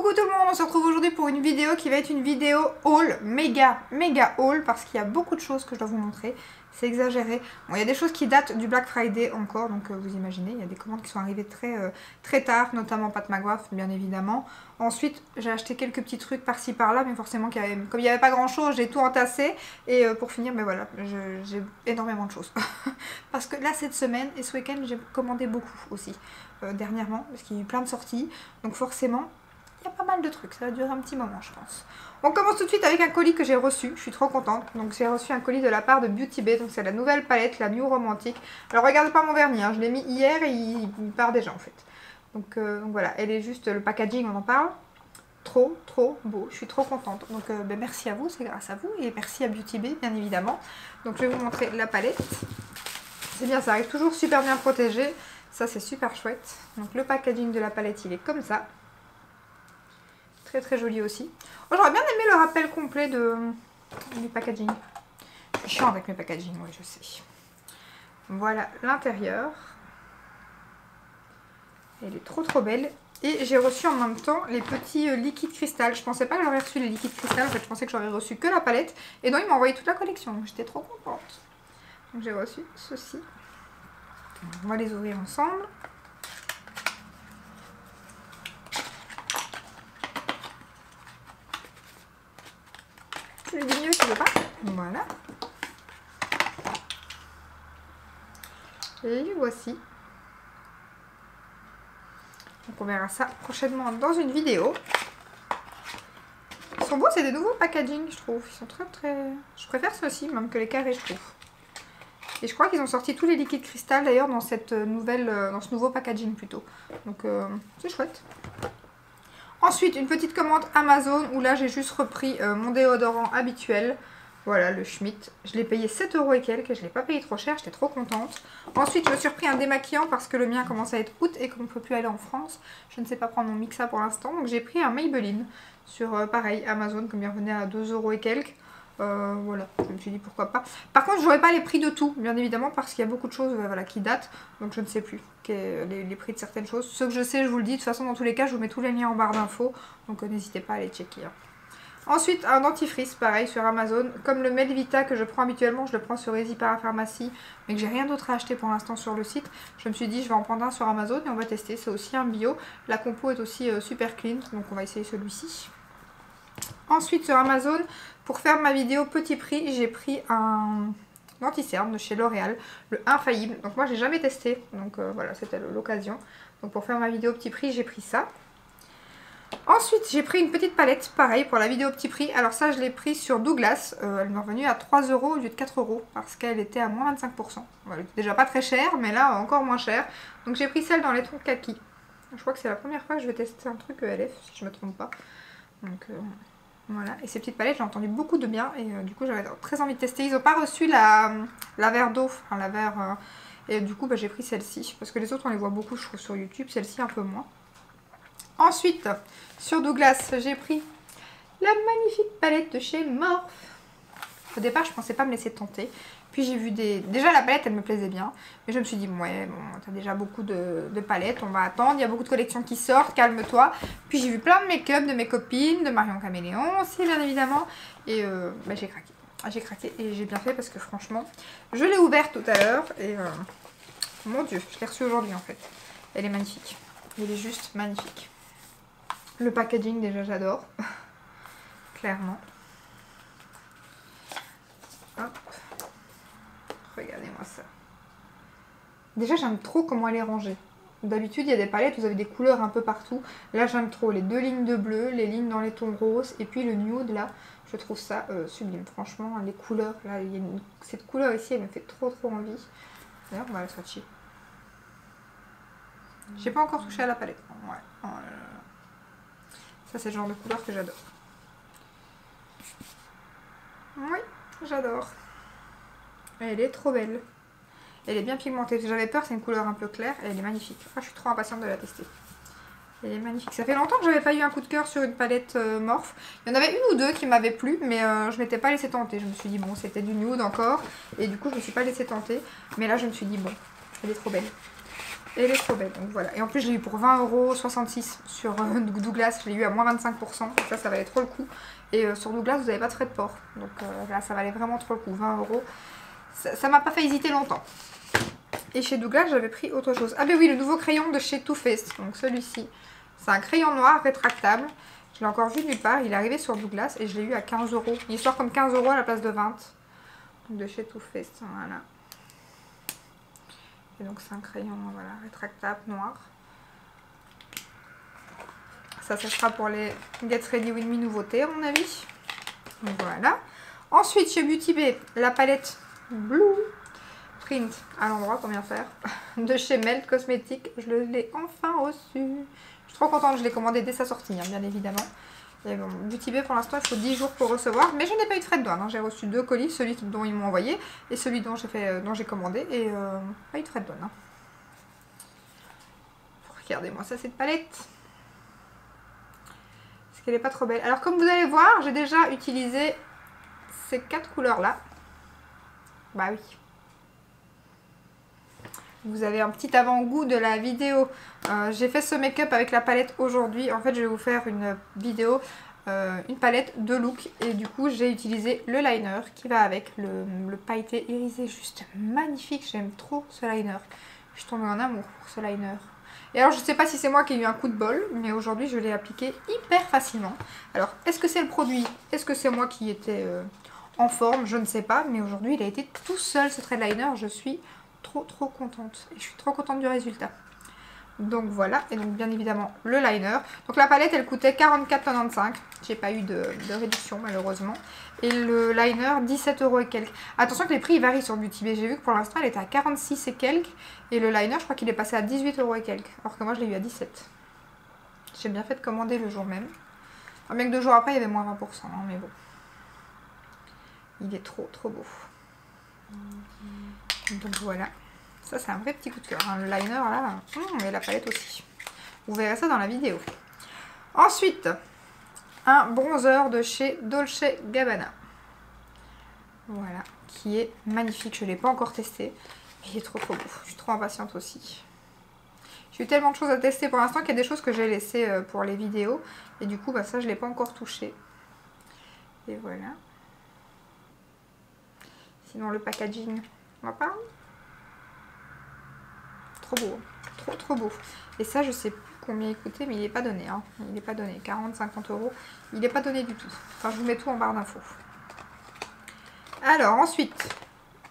Coucou tout le monde, on se retrouve aujourd'hui pour une vidéo qui va être une vidéo haul, méga haul, parce qu'il y a beaucoup de choses que je dois vous montrer, c'est exagéré. Bon, il y a des choses qui datent du Black Friday encore, donc vous imaginez, il y a des commandes qui sont arrivées très tard, notamment Pat McGrath, bien évidemment. Ensuite, j'ai acheté quelques petits trucs par-ci par-là, mais forcément, comme il n'y avait pas grand-chose, j'ai tout entassé. Et pour finir, ben voilà, j'ai énormément de choses. Parce que là, cette semaine et ce week-end, j'ai commandé beaucoup aussi, dernièrement, parce qu'il y a eu plein de sorties, donc forcément... Il y a pas mal de trucs, ça va durer un petit moment je pense. On commence tout de suite avec un colis que j'ai reçu, je suis trop contente. Donc j'ai reçu un colis de la part de Beauty Bay, donc c'est la nouvelle palette, la New Romantique. Alors regardez pas mon vernis, hein, je l'ai mis hier et il part déjà en fait. Donc voilà, elle est juste, le packaging on en parle. Trop beau, je suis trop contente. Donc ben, merci à vous, c'est grâce à vous. Et merci à Beauty Bay bien évidemment. Donc je vais vous montrer la palette. C'est bien, ça arrive toujours super bien protégé. Ça c'est super chouette. Donc le packaging de la palette il est comme ça. Très joli aussi. Oh, j'aurais bien aimé le rappel complet du packaging. Je suis chiant avec mes packaging, oui je sais. Voilà l'intérieur. Elle est trop belle. Et j'ai reçu en même temps les petits liquides cristal. Je pensais pas que j'aurais reçu les liquides cristal. En fait je pensais que j'aurais reçu que la palette. Et donc il m'a envoyé toute la collection. Donc j'étais trop contente. Donc j'ai reçu ceci. On va les ouvrir ensemble. Je lui dis mieux, tu veux pas? Voilà. Et les voici. Donc on verra ça prochainement dans une vidéo. Ils sont beaux, c'est des nouveaux packaging, je trouve. Ils sont très... Je préfère ceux-ci même que les carrés, je trouve. Et je crois qu'ils ont sorti tous les liquides cristal d'ailleurs dans cette nouvelle, dans ce nouveau packaging plutôt. Donc c'est chouette. Ensuite, une petite commande Amazon où là j'ai juste repris mon déodorant habituel. Voilà, le Schmitt. Je l'ai payé 7 € et quelques et je ne l'ai pas payé trop cher, j'étais trop contente. Ensuite, je me suis repris un démaquillant parce que le mien commence à être août et qu'on ne peut plus aller en France. Je ne sais pas prendre mon Mixa pour l'instant. Donc j'ai pris un Maybelline sur pareil Amazon comme il revenait à 2 € et quelques. Voilà, je me suis dit pourquoi pas. Par contre, je n'aurai pas les prix de tout, bien évidemment, parce qu'il y a beaucoup de choses voilà, qui datent. Donc je ne sais plus les prix de certaines choses. Ce que je sais, je vous le dis. De toute façon, dans tous les cas, je vous mets tous les liens en barre d'infos. Donc n'hésitez pas à les checker. Hein. Ensuite, un dentifrice, pareil, sur Amazon. Comme le Melvita que je prends habituellement, je le prends sur Easy Parapharmacie, mais que j'ai rien d'autre à acheter pour l'instant sur le site. Je me suis dit, je vais en prendre un sur Amazon et on va tester. C'est aussi un bio. La compo est aussi super clean, donc on va essayer celui-ci. Ensuite, sur Amazon, pour faire ma vidéo petit prix, j'ai pris un anti-cerne de chez L'Oréal, le Infaillible. Donc moi, j'ai jamais testé, donc voilà, c'était l'occasion. Donc pour faire ma vidéo petit prix, j'ai pris ça. Ensuite, j'ai pris une petite palette, pareil, pour la vidéo petit prix. Alors ça, je l'ai pris sur Douglas. Elle m'est revenue à 3 € au lieu de 4 € parce qu'elle était à moins 25%. Voilà, elle était déjà pas très chère, mais là, encore moins chère. Donc j'ai pris celle dans les tons kaki. Je crois que c'est la première fois que je vais tester un truc ELF, si je me trompe pas. Donc... voilà, et ces petites palettes, j'ai entendu beaucoup de bien et du coup j'avais très envie de tester. Ils n'ont pas reçu la verre d'eau, enfin la verre, et du coup bah, j'ai pris celle-ci parce que les autres on les voit beaucoup je trouve sur YouTube, celle-ci un peu moins. Ensuite, sur Douglas, j'ai pris la magnifique palette de chez Morphe. Au départ je pensais pas me laisser tenter. Puis j'ai vu déjà la palette elle me plaisait bien. Mais je me suis dit ouais bon t'as déjà beaucoup de palettes, on va attendre. Il y a beaucoup de collections qui sortent, calme-toi. Puis j'ai vu plein de make-up de mes copines, de Marion Caméléon aussi bien évidemment. Et bah, j'ai craqué. J'ai craqué et j'ai bien fait parce que franchement je l'ai ouverte tout à l'heure. Et mon dieu, je l'ai reçue aujourd'hui en fait. Elle est magnifique. Elle est juste magnifique. Le packaging déjà j'adore. Clairement. Hop. Regardez-moi ça. Déjà, j'aime trop comment elle est rangée. D'habitude, il y a des palettes, vous avez des couleurs un peu partout. Là, j'aime trop les deux lignes de bleu, les lignes dans les tons roses, et puis le nude, là. Je trouve ça sublime. Franchement, les couleurs, là, il y a cette couleur ici, elle me fait trop envie. D'ailleurs, on va la swatcher. J'ai pas encore touché à la palette. Ouais. Oh là là. Ça, c'est le genre de couleur que j'adore. Oui, j'adore. Elle est trop belle. Elle est bien pigmentée. J'avais peur, c'est une couleur un peu claire. Elle est magnifique. Ah, je suis trop impatiente de la tester. Elle est magnifique. Ça fait longtemps que j'avais pas eu un coup de cœur sur une palette Morphe. Il y en avait une ou deux qui m'avaient plu, mais je m'étais pas laissé tenter. Je me suis dit, bon, c'était du nude encore. Et du coup, je me suis pas laissé tenter. Mais là, je me suis dit, bon, elle est trop belle. Et elle est trop belle, donc voilà. Et en plus, je l'ai eu pour 20,66 € sur Douglas. Je l'ai eu à moins 25%. Donc ça valait trop le coup. Et sur Douglas, vous n'avez pas de frais de port. Donc là, ça valait vraiment trop le coup. 20 €. Ça m'a pas fait hésiter longtemps. Et chez Douglas, j'avais pris autre chose. Ah ben oui, le nouveau crayon de chez Too Faced. Donc celui-ci. C'est un crayon noir rétractable. Je l'ai encore vu nulle part. Il est arrivé sur Douglas et je l'ai eu à 15 €. Il sort comme 15 € à la place de 20. Donc de chez Too Faced. Voilà. Et donc c'est un crayon voilà, rétractable noir. Ça sera pour les Get Ready With Me nouveautés à mon avis. Donc voilà. Ensuite chez Beauty Bay, la palette Blue Print à l'endroit, combien faire, de chez Melt Cosmetics. Je l'ai enfin reçu. Je suis trop contente, je l'ai commandé dès sa sortie, hein, bien évidemment. Et bon, Beauty Bay pour l'instant il faut 10 jours pour recevoir, mais je n'ai pas eu de frais de douane. Hein. J'ai reçu 2 colis, celui dont ils m'ont envoyé et celui dont j'ai commandé, et pas eu de frais de douane. Hein. Regardez-moi ça, cette palette. Parce qu'elle n'est pas trop belle. Alors comme vous allez voir, j'ai déjà utilisé ces 4 couleurs là. Bah oui. Vous avez un petit avant-goût de la vidéo. J'ai fait ce make-up avec la palette aujourd'hui. En fait, je vais vous faire une vidéo, une palette de look. Et du coup, j'ai utilisé le liner qui va avec le pailleté irisé. Juste magnifique. J'aime trop ce liner. Je suis tombée en amour pour ce liner. Et alors, je ne sais pas si c'est moi qui ai eu un coup de bol. Mais aujourd'hui, je l'ai appliqué hyper facilement. Alors, est-ce que c'est le produit? Est-ce que c'est moi qui étais en forme? Je ne sais pas. Mais aujourd'hui, il a été tout seul ce trait liner. Je suis trop contente et je suis trop contente du résultat. Donc voilà, et donc bien évidemment le liner. Donc la palette elle coûtait 44,95 €. J'ai pas eu de réduction malheureusement. Et le liner 17 € et quelques. Attention que les prix ils varient sur Beauty Bay. J'ai vu que pour l'instant elle était à 46 et quelques. Et le liner je crois qu'il est passé à 18 € et quelques. Alors que moi je l'ai eu à 17. J'ai bien fait de commander le jour même. Enfin, bien que 2 jours après il y avait moins 20%. Hein, mais bon. Il est trop beau. Donc voilà. Ça c'est un vrai petit coup de cœur, hein. Le liner là, et la palette aussi. Vous verrez ça dans la vidéo. Ensuite, un bronzer de chez Dolce Gabbana. Voilà, qui est magnifique. Je ne l'ai pas encore testé, mais il est trop beau. Je suis trop impatiente aussi. J'ai eu tellement de choses à tester pour l'instant qu'il y a des choses que j'ai laissées pour les vidéos. Et du coup, bah, ça je ne l'ai pas encore touché. Et voilà. Sinon le packaging, on va pas. Trop beau, trop beau. Et ça je sais plus combien il coûtait, mais il n'est pas donné, hein. Il n'est pas donné, 40-50 €, il n'est pas donné du tout. Enfin je vous mets tout en barre d'infos. Alors ensuite,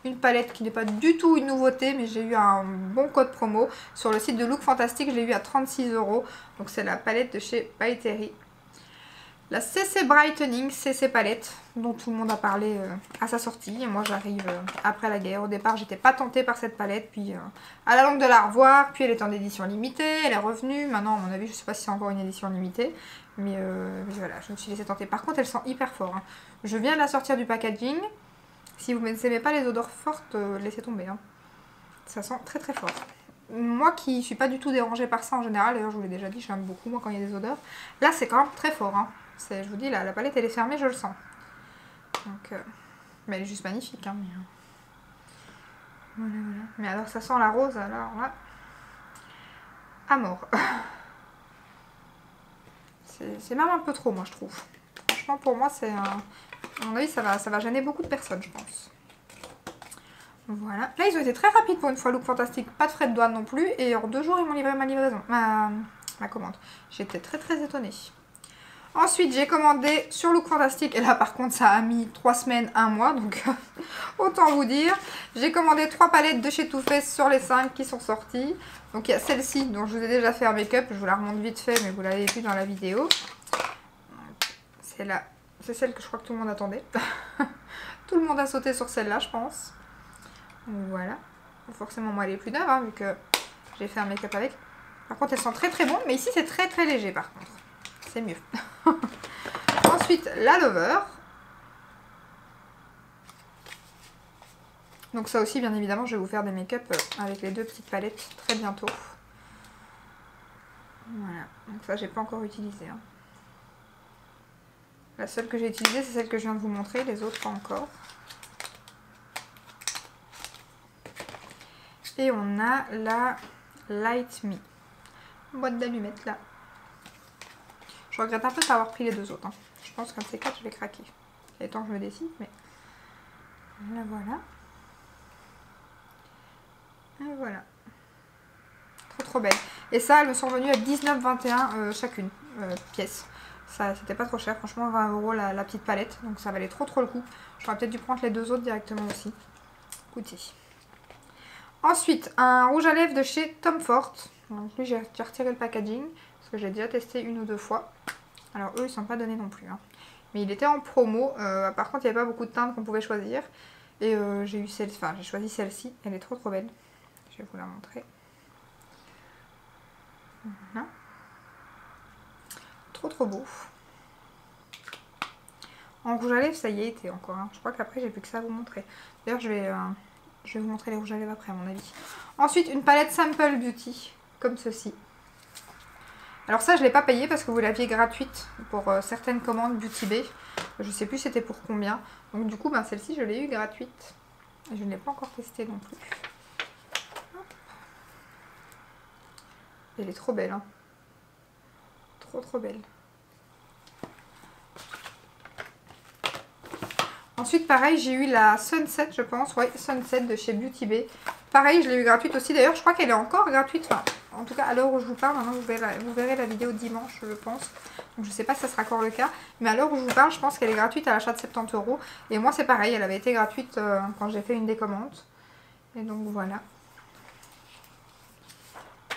une palette qui n'est pas du tout une nouveauté, mais j'ai eu un bon code promo sur le site de Look Fantastic, je l'ai eu à 36 €. Donc c'est la palette de chez By Terry. La CC Brightening CC palette dont tout le monde a parlé à sa sortie. Et moi j'arrive après la guerre. Au départ j'étais pas tentée par cette palette. Puis à la longue de la revoir. Puis elle est en édition limitée. Elle est revenue. Maintenant à mon avis je sais pas si c'est encore une édition limitée. Mais voilà, je me suis laissée tenter. Par contre elle sent hyper fort. Hein. Je viens de la sortir du packaging. Si vous n'aimez pas les odeurs fortes, laissez tomber. Hein. Ça sent très fort. Moi qui suis pas du tout dérangée par ça en général. D'ailleurs je vous l'ai déjà dit, j'aime beaucoup moi quand il y a des odeurs. Là c'est quand même très fort. Hein. Je vous dis, là, la palette elle est fermée, je le sens. Donc, mais elle est juste magnifique. Hein, mais, voilà. Mais alors, ça sent la rose, alors là, à mort. C'est même un peu trop, moi, je trouve. Franchement, pour moi, c'est un... À mon avis, ça va gêner beaucoup de personnes, je pense. Voilà. Là, ils ont été très rapides pour une fois, Look Fantastic. Pas de frais de douane non plus. Et en 2 jours, ils m'ont livré ma livraison. Ma commande. J'étais très étonnée. Ensuite, j'ai commandé sur Look Fantastic, et là par contre ça a mis 3 semaines, 1 mois, donc autant vous dire. J'ai commandé 3 palettes de chez Too Faced sur les 5 qui sont sorties. Donc il y a celle-ci dont je vous ai déjà fait un make-up, je vous la remonte vite fait, mais vous l'avez vu dans la vidéo. C'est là, c'est celle que je crois que tout le monde attendait. Tout le monde a sauté sur celle-là, je pense. Donc voilà. Forcément, moi elle est plus neuve, hein, vu que j'ai fait un make-up avec. Par contre, elle sent très bon, mais ici c'est très léger par contre. C'est mieux. Ensuite, la Lover. Donc ça aussi, bien évidemment, je vais vous faire des make-up avec les 2 petites palettes très bientôt. Voilà. Donc ça, j'ai pas encore utilisé. Hein. La seule que j'ai utilisée, c'est celle que je viens de vous montrer. Les autres, pas encore. Et on a la Light Me. Boîte d'allumettes là. Je regrette un peu de pas avoir pris les deux autres. Hein. Je pense qu'un de ces quatre, je vais craquer. Il est temps que je me décide, mais là voilà. Et voilà. Trop belle. Et ça, elles me sont revenues à 19,21 chacune pièce. Ça, c'était pas trop cher. Franchement, 20 € la petite palette. Donc ça valait trop le coup. J'aurais peut-être dû prendre les deux autres directement aussi. Écoutez. Ensuite, un rouge à lèvres de chez Tom Ford. Donc lui, j'ai retiré le packaging. Parce que j'ai déjà testé une ou deux fois. Alors eux, ils ne sont pas donnés non plus. Hein. Mais il était en promo. Par contre, il n'y avait pas beaucoup de teintes qu'on pouvait choisir. Et j'ai eu celle-ci. Enfin, j'ai choisi celle-ci. Elle est trop belle. Je vais vous la montrer. Voilà. Trop beau. En rouge à lèvres, ça y est, été encore. Hein. Je crois qu'après, j'ai plus que ça à vous montrer. D'ailleurs, je vais vous montrer les rouges à lèvres après, à mon avis. Ensuite, une palette Simple Beauty, comme ceci. Alors ça, je ne l'ai pas payé parce que vous l'aviez gratuite pour certaines commandes Beauty Bay. Je ne sais plus c'était pour combien. Donc du coup, ben, celle-ci, je l'ai eu gratuite. Et je ne l'ai pas encore testée non plus. Hop. Elle est trop belle. Hein. Trop belle. Ensuite, pareil, j'ai eu la Sunset, je pense. Oui, Sunset de chez Beauty Bay. Pareil, je l'ai eu gratuite aussi. D'ailleurs, je crois qu'elle est encore gratuite. Enfin, en tout cas, à l'heure où je vous parle, maintenant, vous verrez la vidéo dimanche, je pense. Donc, je ne sais pas si ça sera encore le cas. Mais à l'heure où je vous parle, je pense qu'elle est gratuite à l'achat de 70 €. Et moi, c'est pareil. Elle avait été gratuite quand j'ai fait une des commandes. Et donc, voilà.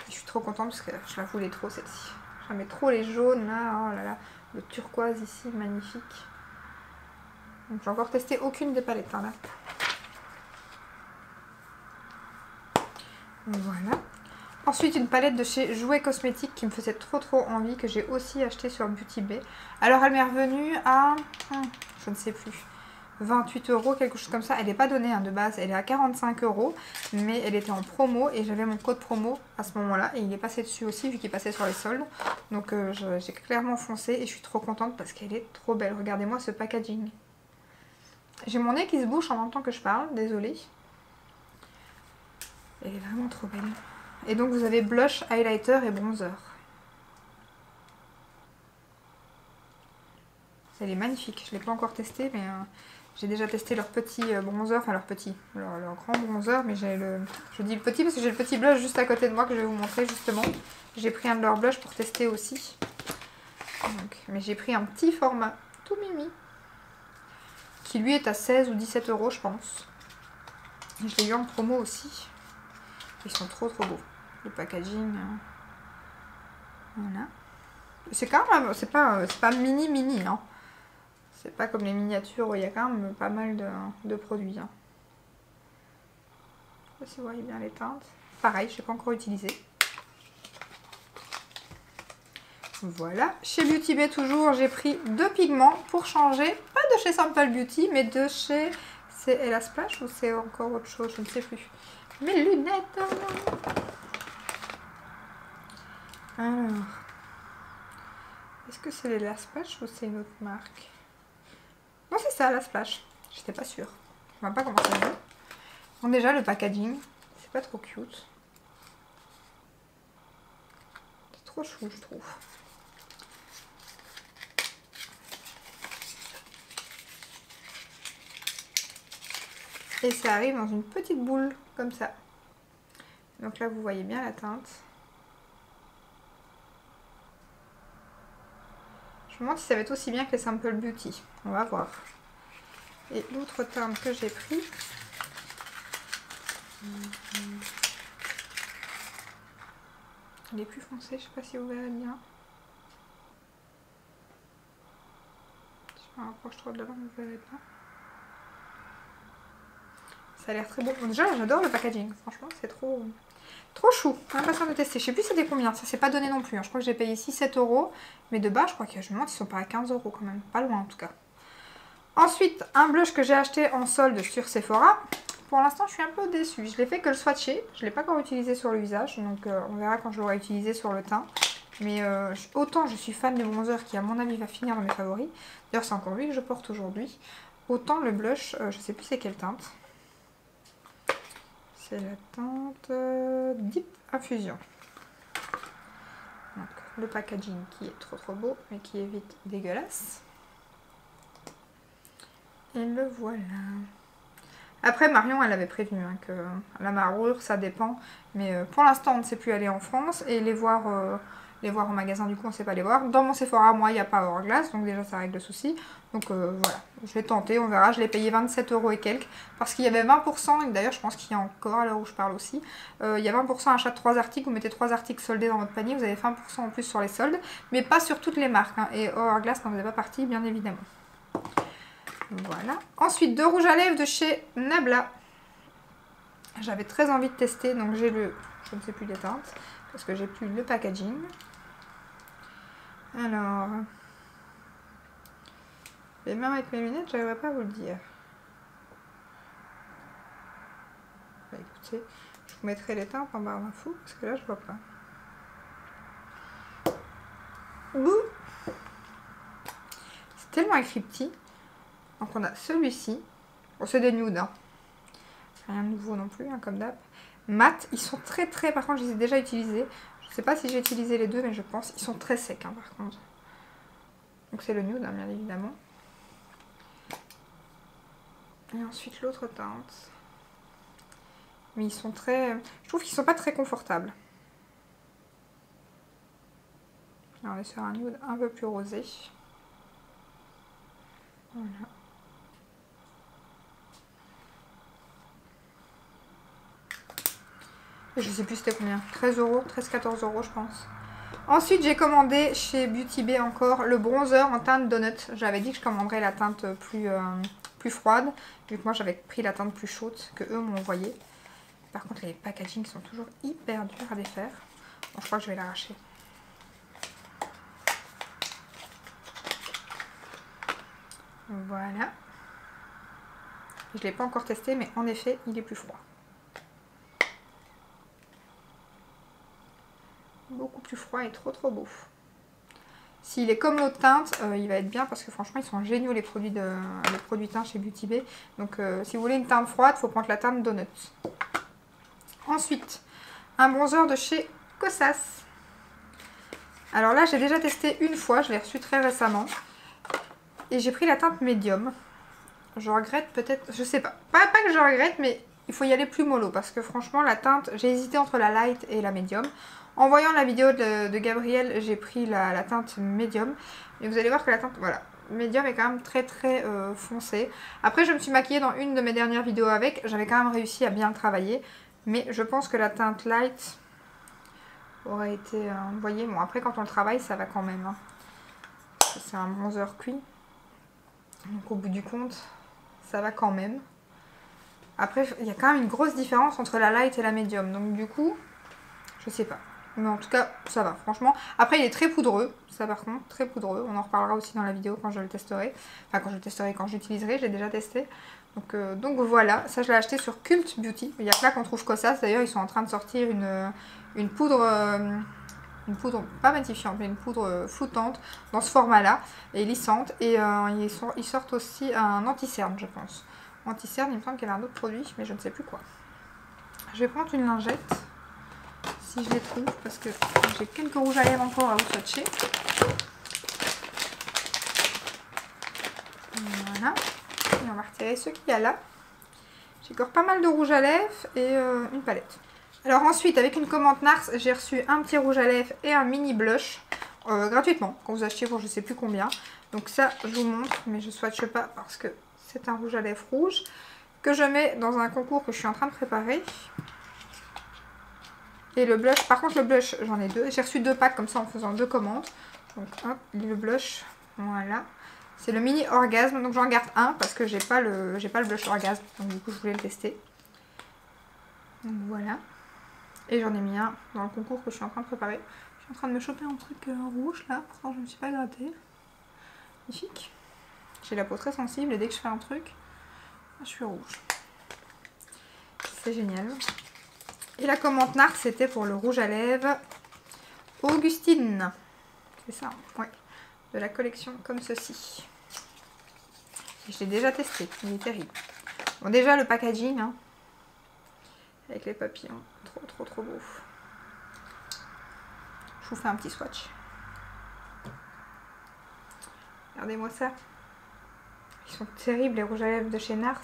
Je suis trop contente parce que je la voulais trop, celle-ci. J'aimais trop les jaunes, là. Oh là là. Le turquoise ici, magnifique. Donc j'ai encore testé aucune des palettes hein, là. Voilà. Ensuite une palette de chez Jouets Cosmétiques qui me faisait trop envie, que j'ai aussi acheté sur Beauty Bay. Alors elle m'est revenue à, je ne sais plus, 28 €, quelque chose comme ça. Elle n'est pas donnée hein, de base, elle est à 45 €, mais elle était en promo et j'avais mon code promo à ce moment-là. Et il est passé dessus aussi vu qu'il passait sur les soldes. Donc j'ai clairement foncé et je suis trop contente parce qu'elle est trop belle. Regardez-moi ce packaging. J'ai mon nez qui se bouche en même temps que je parle, désolée. Elle est vraiment trop belle. Et donc vous avez blush, highlighter et bronzer. Elle est magnifique, je ne l'ai pas encore testé, mais j'ai déjà testé leur petit bronzer, enfin leur grand bronzer, mais je dis le petit parce que j'ai le petit blush juste à côté de moi que je vais vous montrer justement. J'ai pris un de leurs blushs pour tester aussi. Donc, mais j'ai pris un petit format, tout mimi. Qui lui est à 16 ou 17 € je pense. Et je l'ai eu en promo aussi. Ils sont trop beaux. Le packaging. Voilà. C'est quand même, c'est pas mini hein. C'est pas comme les miniatures où il y a quand même pas mal de produits. Hein. Je sais pas si vous voyez bien les teintes. Pareil, je n'ai pas encore utilisé. Voilà, chez Beauty Bay toujours, j'ai pris 2 pigments pour changer, pas de chez Simple Beauty, mais de chez... C'est Ella Splash ou c'est encore autre chose, je ne sais plus. Mes lunettes. Alors, est-ce que c'est Ella Splash ou c'est une autre marque? Non, c'est ça, Ella Splash. J'étais pas sûre. Je ne sais pas comment ça va. Bon, déjà, le packaging, c'est pas trop cute. C'est trop chou, je trouve. Et ça arrive dans une petite boule, comme ça. Donc là, vous voyez bien la teinte. Je me demande si ça va être aussi bien que les Simple Beauty. On va voir. Et l'autre teinte que j'ai pris. Elle est plus foncée, je sais pas si vous verrez bien. Je me rapproche trop de devant, vous verrez pas. Ça a l'air très beau. Bon, déjà, j'adore le packaging. Franchement, c'est trop chou. Impatient de tester. Je sais plus c'était combien. Ça s'est pas donné non plus. Hein. Je crois que j'ai payé 6-7 €. Mais de bas, je crois que je me demande s'ils sont pas à 15 € quand même. Pas loin en tout cas. Ensuite, un blush que j'ai acheté en solde sur Sephora. Pour l'instant, je suis un peu déçue. Je l'ai fait que le swatcher. Je l'ai pas encore utilisé sur le visage. Donc, on verra quand je l'aurai utilisé sur le teint. Mais autant je suis fan du bronzer qui, à mon avis, va finir dans mes favoris. D'ailleurs, c'est encore lui que je porte aujourd'hui. Autant le blush, je sais plus c'est quelle teinte. C'est la teinte Deep Infusion. Donc, le packaging qui est trop beau, mais qui est vite dégueulasse. Et le voilà. Après, Marion, elle avait prévenu hein, que la marbrure, ça dépend. Mais pour l'instant, on ne sait plus aller en France. Et les voir en magasin, du coup, on ne sait pas les voir. Dans mon Sephora, moi, il n'y a pas Hourglass. Donc déjà, ça règle le souci. Donc voilà, je vais tenter, on verra. Je l'ai payé 27 € et quelques. Parce qu'il y avait 20%. Et d'ailleurs, je pense qu'il y a encore, à l'heure où je parle aussi. Il y a 20% achat de 3 articles. Vous mettez 3 articles soldés dans votre panier. Vous avez 20% en plus sur les soldes. Mais pas sur toutes les marques. Hein. Et Hourglass n'en faisait pas partie, bien évidemment. Voilà. Ensuite, 2 rouges à lèvres de chez Nabla. J'avais très envie de tester, donc j'ai le... Je ne sais plus les teintes, parce que j'ai plus le packaging. Alors... Et même avec mes lunettes, je n'arriverai pas à vous le dire. Bah, écoutez, je vous mettrai les teintes en barre d'infos, parce que là, je vois pas. Ouh, c'est tellement écrit petit. Donc on a celui-ci. Bon, c'est des nudes, hein. Rien de nouveau non plus, hein, comme d'hab. Mat, ils sont très... Par contre, je les ai déjà utilisés. Je sais pas si j'ai utilisé les deux, mais je pense. Ils sont très secs, hein, par contre. Donc c'est le nude, hein, bien évidemment. Et ensuite l'autre teinte. Mais ils sont très... Je trouve qu'ils sont pas très confortables. Alors on est sur un nude un peu plus rosé. Voilà. Je sais plus c'était combien. 13 €, 13-14 € je pense. Ensuite j'ai commandé chez Beauty Bay encore le bronzer en teinte donut. J'avais dit que je commanderais la teinte plus froide. Vu que moi j'avais pris la teinte plus chaude que eux m'ont envoyé. Par contre les packagings sont toujours hyper durs à défaire. Bon, je crois que je vais l'arracher. Voilà. Je ne l'ai pas encore testé mais en effet il est plus froid. Beaucoup plus froid et trop beau. S'il est comme l'autre teinte, il va être bien parce que franchement ils sont géniaux les produits teintes chez Beauty Bay. Donc si vous voulez une teinte froide, il faut prendre la teinte Donut. Ensuite, un bronzer de chez Kosas. Alors là j'ai déjà testé une fois, je l'ai reçu très récemment. Et j'ai pris la teinte médium. Je regrette peut-être, je sais pas. Pas que je regrette, mais il faut y aller plus mollo parce que franchement la teinte, j'ai hésité entre la light et la médium. En voyant la vidéo de Gabriel, j'ai pris la teinte médium. Et vous allez voir que la teinte, voilà, médium est quand même très foncée. Après, je me suis maquillée dans une de mes dernières vidéos avec. J'avais quand même réussi à bien le travailler. Mais je pense que la teinte light aurait été... vous voyez, bon après quand on le travaille, ça va quand même. Hein. C'est un bronzer cuit. Donc au bout du compte, ça va quand même. Après, il y a quand même une grosse différence entre la light et la médium. Donc du coup, je sais pas. Mais en tout cas, ça va, franchement. Après, il est très poudreux, ça par contre, très poudreux. On en reparlera aussi dans la vidéo quand je le testerai. Enfin, quand je le testerai, quand j'utiliserai, j'ai déjà testé. Donc voilà, ça je l'ai acheté sur Cult Beauty. Il y a que là qu'on trouve Kosas. D'ailleurs, ils sont en train de sortir une poudre pas matifiante, mais une poudre floutante dans ce format-là, et lissante. Et ils sortent aussi un anti-cerne, je pense. Anti-cerne, il me semble qu'il y avait un autre produit, mais je ne sais plus quoi. Je vais prendre une lingette. Si je les trouve, parce que j'ai quelques rouges à lèvres encore à vous swatcher. Voilà. Et on va retirer ce qu'il y a là. J'ai encore pas mal de rouge à lèvres et une palette. Alors ensuite, avec une commande Nars, j'ai reçu un petit rouge à lèvres et un mini blush gratuitement, quand vous achetez pour je sais plus combien. Donc ça, je vous montre, mais je ne swatche pas parce que c'est un rouge à lèvres rouge que je mets dans un concours que je suis en train de préparer. Et le blush, par contre le blush j'en ai deux. J'ai reçu 2 packs comme ça en faisant 2 commandes. Donc hop, le blush, voilà. C'est le mini orgasme, donc j'en garde un parce que j'ai pas le blush orgasme. Donc du coup je voulais le tester. Donc voilà. Et j'en ai mis un dans le concours que je suis en train de préparer. Je suis en train de me choper un truc rouge là, pourtant je ne me suis pas grattée. Magnifique. J'ai la peau très sensible et dès que je fais un truc, je suis rouge. C'est génial. Et la commande Nars, c'était pour le rouge à lèvres Augustine. C'est ça, ouais. De la collection comme ceci. Et je l'ai déjà testé, il est terrible. Bon, déjà le packaging, hein. Avec les papillons. Trop beau. Je vous fais un petit swatch. Regardez-moi ça. Ils sont terribles les rouges à lèvres de chez Nars.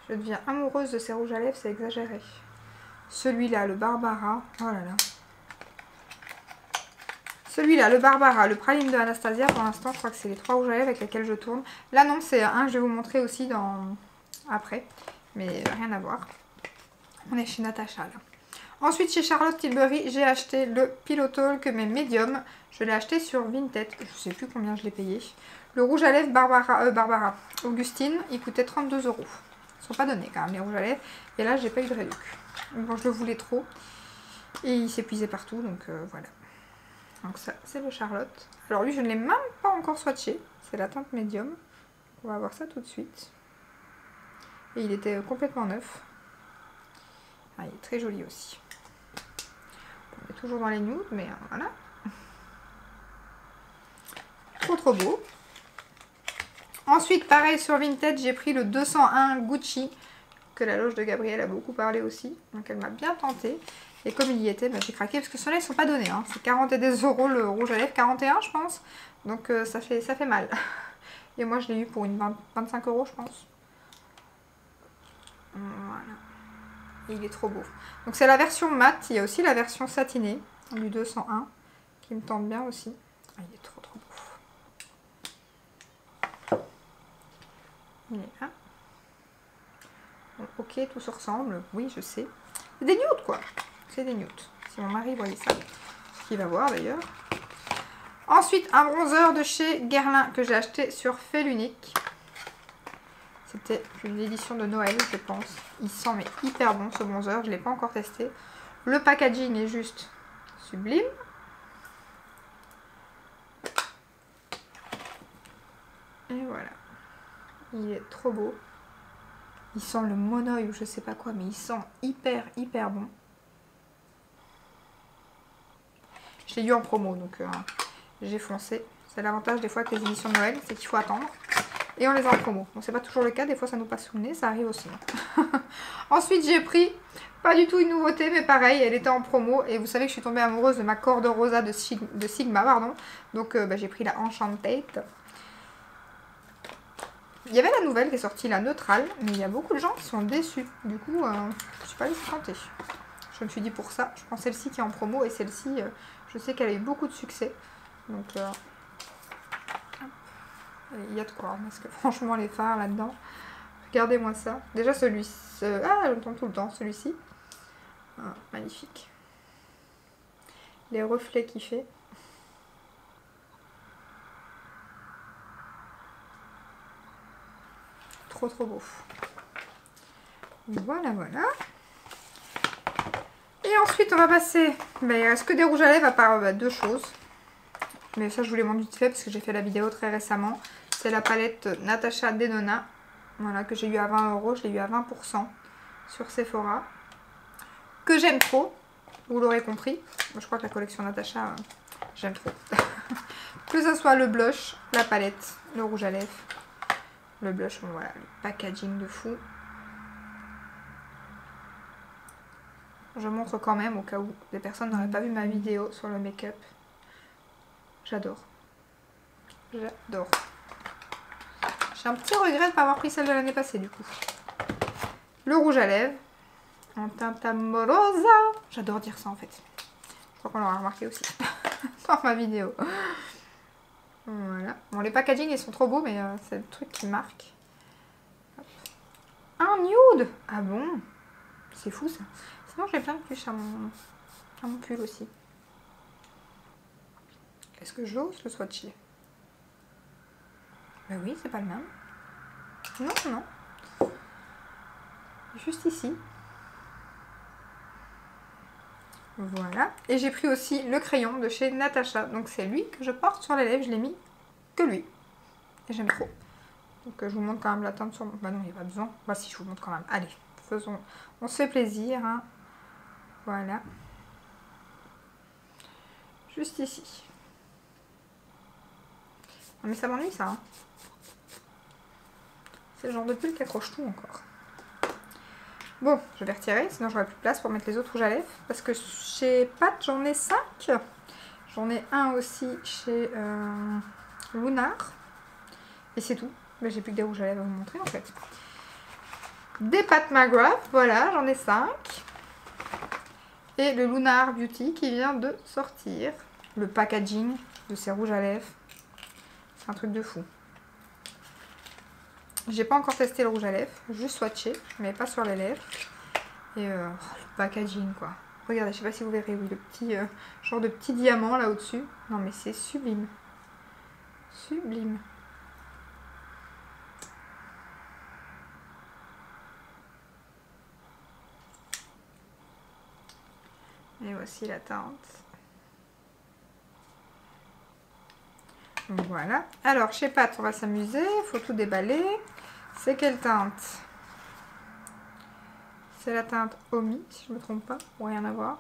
Je deviens amoureuse de ces rouges à lèvres, c'est exagéré. Celui-là, le Barbara. Oh là là. Celui-là, le Barbara, le Praline de Anastasia, pour l'instant, je crois que c'est les 3 rouges à lèvres avec lesquels je tourne. Là, non, c'est un que je vais vous montrer aussi après. Mais rien à voir. On est chez Natacha, là. Ensuite, chez Charlotte Tilbury, j'ai acheté le Pillow Talk, mais médium. Je l'ai acheté sur Vinted. Je sais plus combien je l'ai payé. Le rouge à lèvres Barbara Augustine, il coûtait 32 €. Ils sont pas donnés quand même, les rouges à lèvres. Et là, j'ai pas eu de réduc. Bon, je le voulais trop. Et il s'épuisait partout, donc voilà. Donc ça, c'est le Charlotte. Alors lui, je ne l'ai même pas encore swatché. C'est la teinte médium. On va voir ça tout de suite. Et il était complètement neuf. Ah, il est très joli aussi. On est toujours dans les nudes, mais voilà. Trop beau. Ensuite, pareil sur Vinted, j'ai pris le 201 Gucci, que la loge de Gabrielle a beaucoup parlé aussi. Donc elle m'a bien tenté. Et comme il y était, bah, j'ai craqué parce que ceux-là, ils sont pas donnés. Hein. C'est 40 et des euros le rouge à lèvres, 41 je pense. Donc ça fait mal. Et moi, je l'ai eu pour une 25 €, je pense. Voilà. Et il est trop beau. Donc c'est la version mat. Il y a aussi la version satinée du 201 qui me tente bien aussi. Ah, il est trop beau. Il est là. Bon, ok, tout se ressemble. Oui, je sais. C'est des nudes, quoi. C'est des nudes. Si mon mari voyait ça. Ce qu'il va voir, d'ailleurs. Ensuite, un bronzer de chez Guerlain que j'ai acheté sur Fait l'Unique. C'était une édition de Noël, je pense. Il sent mais hyper bon, ce bronzer. Je ne l'ai pas encore testé. Le packaging est juste sublime. Et voilà. Il est trop beau. Il sent le monoï ou je sais pas quoi, mais il sent hyper bon. Je l'ai eu en promo, donc j'ai foncé. C'est l'avantage des fois avec les éditions de Noël, c'est qu'il faut attendre. Et on les a en promo. Bon, c'est pas toujours le cas, des fois ça nous passe sous le nez, ça arrive aussi. Ensuite, j'ai pris, pas du tout une nouveauté, mais pareil, elle était en promo. Et vous savez que je suis tombée amoureuse de ma corde rosa de Sigma, pardon. Donc j'ai pris la Enchanted. Il y avait la nouvelle qui est sortie, la neutrale, mais il y a beaucoup de gens qui sont déçus. Du coup, je ne suis pas laissée tenter. Je me suis dit pour ça, je prends celle-ci qui est en promo et celle-ci, je sais qu'elle a eu beaucoup de succès. Donc, il y a de quoi, hein, parce que franchement, les fards là-dedans, regardez-moi ça. Déjà celui-ci, ah, je l'entends tout le temps, celui-ci. Ah, magnifique. Les reflets qu'il fait. Trop beau. Voilà. Et ensuite, on va passer... Ben, il reste que des rouges à lèvres à part deux choses. Mais ça, je vous les montre vite fait parce que j'ai fait la vidéo très récemment. C'est la palette Natasha Denona. Voilà, que j'ai eu à 20 €. Je l'ai eu à 20% sur Sephora. Que j'aime trop. Vous l'aurez compris. Je crois que la collection Natasha, j'aime trop. Que ce soit le blush, la palette, le rouge à lèvres. Le blush, bon, voilà, le packaging de fou. Je montre quand même au cas où des personnes n'auraient pas vu ma vidéo sur le make-up. J'adore. J'adore. J'ai un petit regret de ne pas avoir pris celle de l'année passée du coup. Le rouge à lèvres. En teinte amorosa. J'adore dire ça en fait. Je crois qu'on l'aura remarqué aussi dans ma vidéo. Voilà. Bon, les packaging ils sont trop beaux, mais c'est le truc qui marque. Hop. Un nude. Ah bon? C'est fou ça. Sinon j'ai plein de pluches à mon pull aussi. Est-ce que j'ose le swatcher? Ben oui, c'est pas le même. Non. Juste ici. Voilà. Et j'ai pris aussi le crayon de chez Natacha. Donc c'est lui que je porte sur les lèvres. Je l'ai mis que lui. Et j'aime trop. Donc je vous montre quand même la teinte sur... Bah non, il n'y a pas besoin. Bah si, je vous montre quand même. Allez, faisons... On se fait plaisir. Hein. Voilà. Juste ici. Non, mais ça m'ennuie ça. Hein. C'est le genre de pull qui accroche tout encore. Bon, je vais retirer, sinon j'aurai plus de place pour mettre les autres rouges à lèvres. Parce que chez Pat, j'en ai 5. J'en ai un aussi chez Lunar. Et c'est tout. Mais j'ai plus que des rouges à lèvres à vous montrer en fait. Des Pat McGrath, voilà, j'en ai 5. Et le Lunar Beauty qui vient de sortir. Le packaging de ces rouges à lèvres. C'est un truc de fou. J'ai pas encore testé le rouge à lèvres, juste swatché, mais pas sur les lèvres. Et le packaging quoi. Regardez, je sais pas si vous verrez, oui, le petit genre de petit diamant là au-dessus. Non mais c'est sublime. Sublime. Et voici la teinte. Voilà. Alors, chez Pat, on va s'amuser. Il faut tout déballer. C'est quelle teinte? C'est la teinte Omi, si je ne me trompe pas. Ou rien à voir.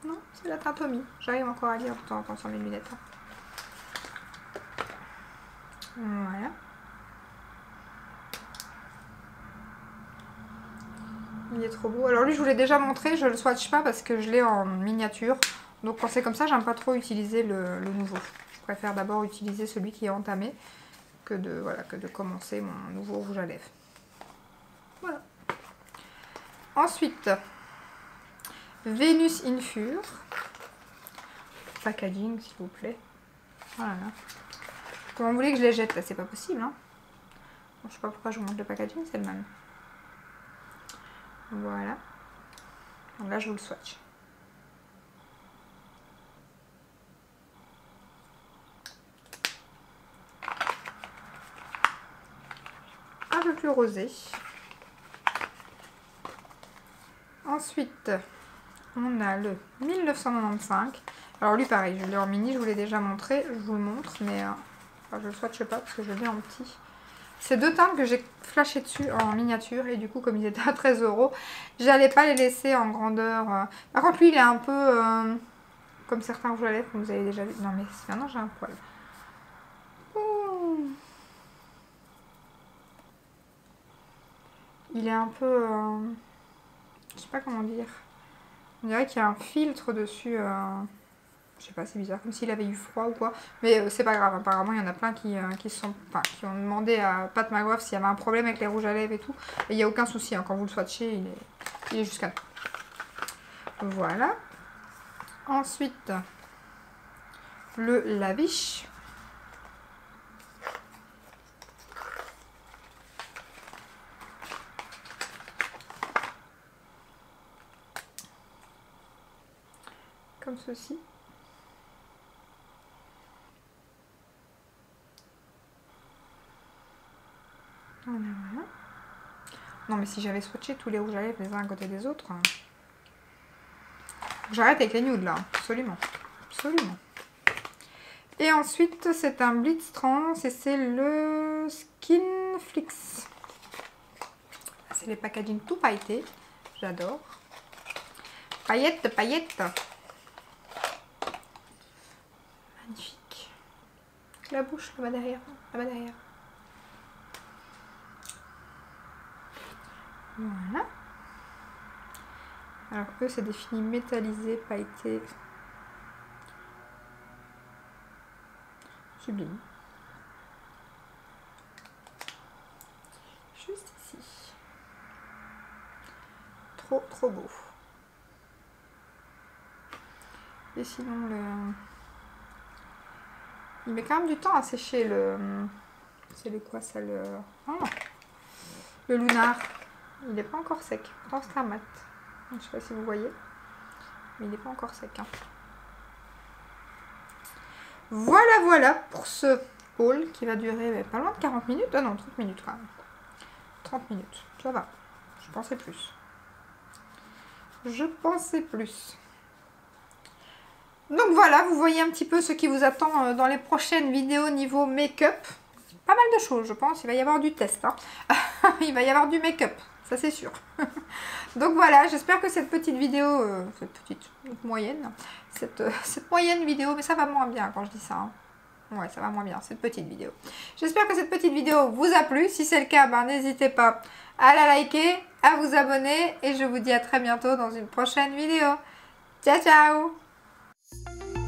Non, c'est la teinte Omi. J'arrive encore à lire de temps en temps sur mes lunettes. Voilà. Il est trop beau. Alors lui, je vous l'ai déjà montré. Je ne le swatch pas parce que je l'ai en miniature. Donc quand c'est comme ça, j'aime pas trop utiliser le nouveau. Je préfère d'abord utiliser celui qui est entamé que de commencer mon nouveau rouge à lèvres. Voilà. Ensuite, Venus Infure. Packaging, s'il vous plaît. Voilà. Comment vous voulez que je les jette là? C'est pas possible. Hein. Bon, je sais pas pourquoi je vous montre le packaging, c'est le même. Voilà. Donc là, je vous le swatch. Un peu plus rosé. Ensuite, on a le 1995. Alors lui, pareil, je l'ai en mini, je vous l'ai déjà montré. Je vous le montre, mais enfin, je le swatche pas parce que je l'ai en petit. C'est deux teintes que j'ai flashé dessus en miniature et du coup, comme ils étaient à 13 €, j'allais pas les laisser en grandeur. Par contre, lui, il est un peu comme certains rouges à lèvres que vous avez déjà vu. Non, mais maintenant, j'ai un poil. Ouh. Il est un peu... je sais pas comment dire. On dirait qu'il y a un filtre dessus. Je sais pas, c'est bizarre, comme s'il avait eu froid ou quoi. Mais c'est pas grave, apparemment il y en a plein qui ont demandé à Pat McGrath s'il y avait un problème avec les rouges à lèvres et tout. Et il n'y a aucun souci, hein, quand vous le swatchez, il est jusqu'à là. Voilà. Ensuite, le Lavish. Comme ceci. Voilà, voilà. Non mais si j'avais swatché tous les rouges à lèvres les uns à côté des autres... J'arrête avec les nudes là, absolument. Absolument. Et ensuite c'est un Blitz Trans et c'est le Skin Flix. C'est les packaging tout pailletés. J'adore. Paillettes, paillettes. Magnifique. La bouche là-bas derrière. Là-bas derrière. Voilà. Alors eux c'est des finis métallisés, pailletés. Sublime. Juste ici. Trop trop beau. Et sinon il met quand même du temps à sécher le... C'est le quoi ça le... Oh, le Lunar. Il n'est pas encore sec. Pourtant c'est un mat. Je ne sais pas si vous voyez. Mais il n'est pas encore sec. Hein. Voilà, voilà pour ce haul qui va durer pas loin de 40 minutes. Ah non, 30 minutes quand même. 30 minutes. Ça va. Je pensais plus. Je pensais plus. Donc voilà, vous voyez un petit peu ce qui vous attend dans les prochaines vidéos niveau make-up. Pas mal de choses, je pense. Il va y avoir du test. Hein. Il va y avoir du make-up. Ça c'est sûr. Donc voilà, j'espère que cette petite vidéo, cette moyenne vidéo, mais ça va moins bien quand je dis ça. Hein. Ouais, ça va moins bien, cette petite vidéo. J'espère que cette petite vidéo vous a plu. Si c'est le cas, ben, n'hésitez pas à la liker, à vous abonner. Et je vous dis à très bientôt dans une prochaine vidéo. Ciao, ciao!